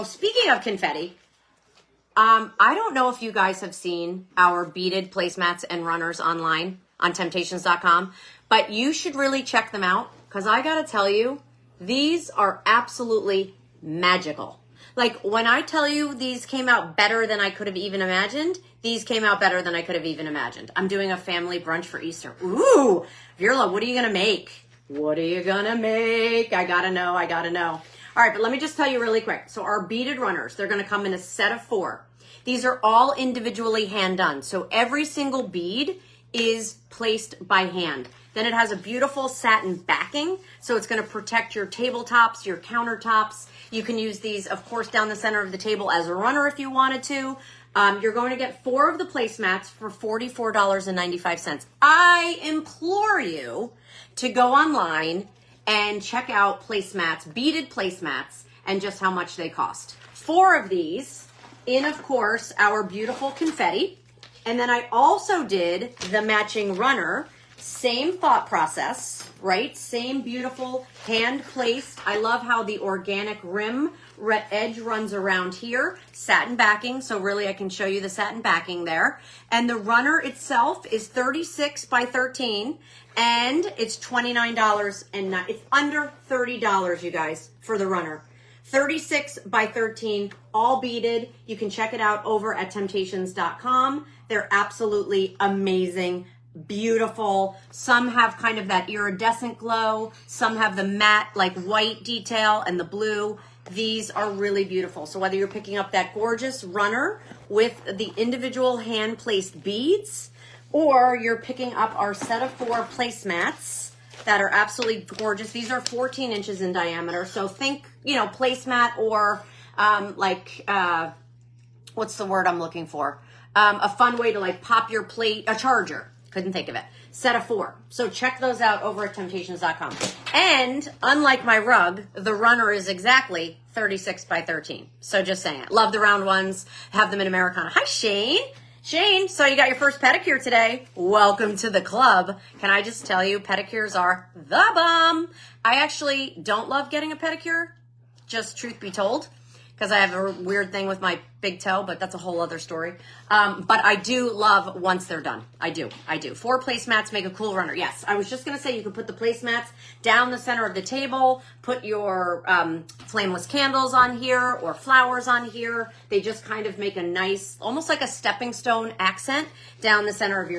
Speaking of confetti, I don't know if you guys have seen our beaded placemats and runners online on temptations.com, but you should really check them out because I got to tell you, these are absolutely magical. Like when I tell you these came out better than I could have even imagined, these came out better than I could have even imagined. I'm doing a family brunch for Easter. Ooh, Virla, what are you going to make? What are you going to make? I got to know. All right, but let me just tell you really quick. So our beaded runners, they're going to come in a set of 4. These are all individually hand done. So every single bead is placed by hand. Then it has a beautiful satin backing. So it's going to protect your tabletops, your countertops. You can use these, of course, down the center of the table as a runner if you wanted to. You're going to get 4 of the placemats for $44.95. I implore you to go online and check out placemats, beaded placemats, and just how much they cost. 4 of these in, of course, our beautiful confetti. And then I also did the matching runner. Same thought process, right? Same beautiful hand placed. I love how the organic rim edge runs around here. Satin backing, so really I can show you the satin backing there. And the runner itself is 36 by 13, and it's $29 and it's under $30, you guys, for the runner. 36 by 13, all beaded. You can check it out over at temptations.com. They're absolutely amazing. Beautiful. Some have kind of that iridescent glow. Some have the matte like white detail and the blue. These are really beautiful. So whether you're picking up that gorgeous runner with the individual hand placed beads, or you're picking up our set of 4 placemats that are absolutely gorgeous. These are 14 inches in diameter. So think, placemat or what's the word I'm looking for? A fun way to like pop your plate, a charger. Couldn't think of it. Set of 4. So check those out over at temptations.com. And unlike my rug, the runner is exactly 36 by 13. So just saying it. Love the round ones. Have them in Americana. Hi, Shane. Shane, so you got your first pedicure today. Welcome to the club. Can I just tell you, pedicures are the bomb. I actually don't love getting a pedicure, just truth be told, because I have a weird thing with my big toe, but that's a whole other story. But I do love once they're done. I do. 4 placemats make a cool runner. Yes, I was just going to say you can put the placemats down the center of the table, put your flameless candles on here or flowers on here. They just kind of make a nice, almost like a stepping stone accent down the center of your